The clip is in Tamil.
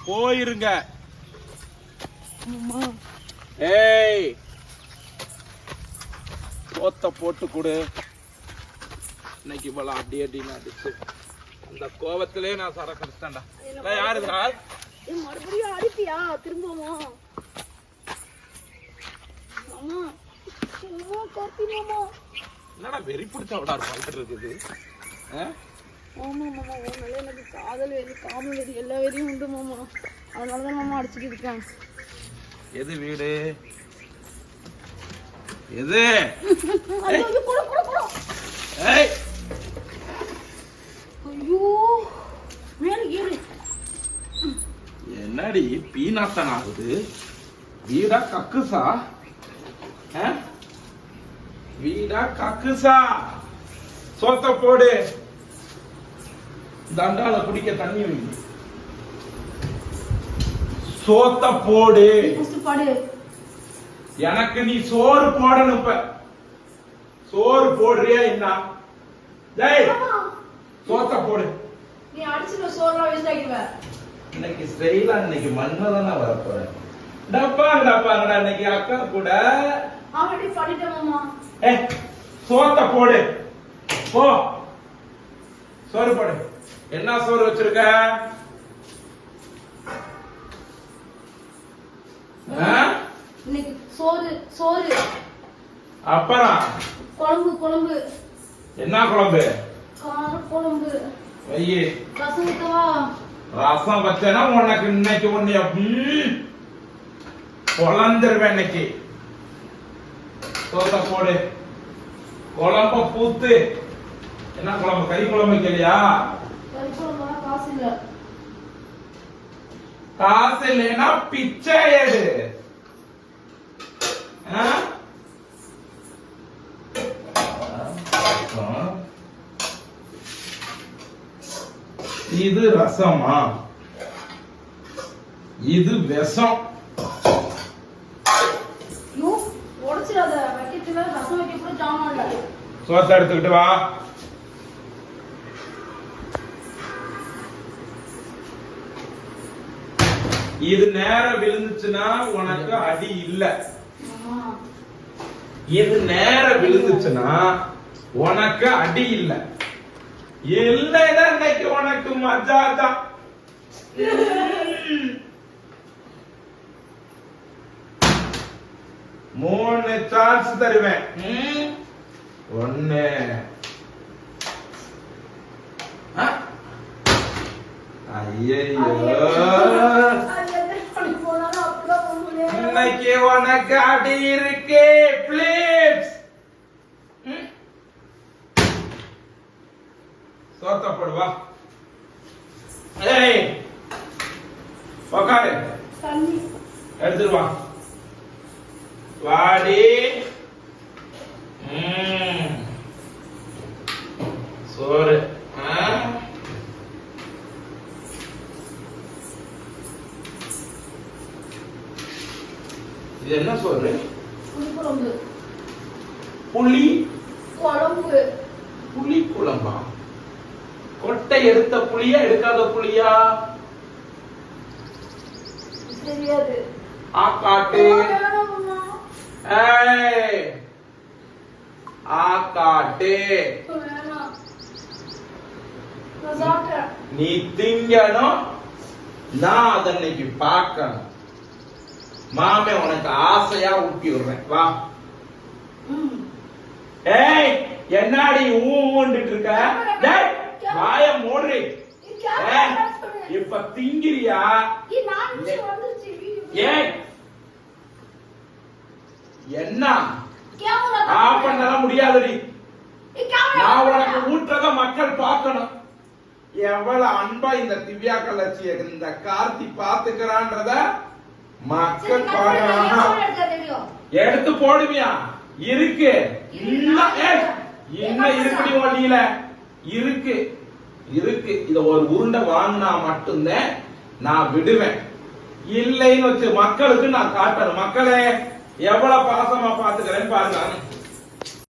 போயிருங்க. ஏய், சோத்த போட்டு கொடு. இன்னைக்கு இவ்வளவு அப்படி அப்படின்னு அடிச்சு அந்த கோவத்திலே நான் சரக்கு அடிச்சிட்டேன்டா. யாருடா மறுபடியும் அடிப்பியா திரும்பவும்? என்னடா வெறி பிடிச்சவடா பாட்டு இருக்குது. ஆமா மாமா, ஒரு நாள் எனக்கு காதல் வெறி, காம வெறி, எல்லா வெறியும் உண்டு மாமா. அதனாலதான் மாமா அடிச்சுட்டு இருக்கேன். எது வீடு? எது? ஐயோ, மேல ஏறு. என்னடி பீனாத்தான் ஆகுது? வீடா கக்குசா? வீடா கக்குசா? சோத்த போடு. தண்டால குடிக்க தண்ணி வை. சோத்த போடு. எனக்கு நீ சோறு போடணும். இப்ப சோறு போடுறியா என்ன? சோத்த போடு. நீ அடிச்சுன சோறுலாம் வேஸ்ட் ஆகிடுவ. இன்னைக்கு ஸ்டைலா இன்னைக்கு மன்மதனா வர போறேன். டப்பாங்கடா இன்னைக்கு அக்கா கூட. ஆல்ரெடி பண்ணிட்டேன் மாமா. சோத்த போடு. போ, சோறு போடு. என்ன சோறு வச்சிருக்க? இன்னைக்கு சோறு சோறு. அப்புறம் குழம்பு குழம்பு. என்ன குழம்பு? கார குழம்பு. ஐயே, ரசம் வைக்கவா? ரசம் வச்சேன்னா உனக்கு இன்னைக்கு உன்னைய பொழந்துருவேன் இன்னைக்கு. சோத்த போடு. குழம்ப பூத்து. என்ன குழம்பு? கறி குழம்பு வைக்கலையா? கறி குழம்பு காசு இல்ல. காசு இல்லைன்னா பிச்சை எடு. இது ரசமா? இது விஷம். உடைச்சிடாத. வைக்கிறதுல ரசம் வைக்க கூட ஜாமான் இல்ல. சோத்த எடுத்துக்கிட்டு வா. இது நேரம் விழுந்துச்சுன்னா உனக்கு அடி இல்ல. இது நேரம் விழுந்துச்சுன்னா உனக்கு அடி இல்ல. இல்லைன்னா இன்னைக்கு உனக்கு மஜா தான். மூணு சான்ஸ் தருவேன். ஒண்ணு. ஐயோ, இன்னைக்கு உனக்கு அடி இருக்கு. பிளீஸ் சோத்த போடுவா. ஏய், உக்காரு. எடுத்துருவா. வாடி. சோறு. இது என்ன சோறு? புளி குழம்பு. புளி குழம்பு. புளி குழம்பா? கொட்டை எடுத்த புளியா எடுக்காத புளியா? தெரியாது. ஆக்காட்டு. ஏய், ஆக்காட்டு. நீ திங்கணும். நான் அதை இன்னைக்கு பார்க்கணும். மாமே உனக்கு ஆசையா ஊட்டி விடுறேன். வா. ஏய், என்னடி ஊண்டுட்டு இருக்க? வாய மூடுறி. இப்ப திங்கிறியா? ஏய், என்ன ஆஃப் பண்ணலாம் முடியாதுடி. நான் உனக்கு ஊற்றத மக்கள் பார்க்கணும். எவ்வளவு அன்பா இந்த திவ்யா கலர்ச்சிய இந்த கார்த்தி பாத்துக்கிறான்றத மக்கள் பார்க்கணும். எடுத்து போடுவியா? இருக்கு. என்ன இருக்குடி வழியில இருக்கு. இருக்கு. இத ஒரு உருண்டை வாங்கினா மட்டும்தான் நான் விடுவேன். இல்லைன்னு வச்சு மக்களுக்கு நான் காட்டணும். மக்களே எவ்வளவு பாசமா பாத்துக்கிறேன்னு பாருங்க.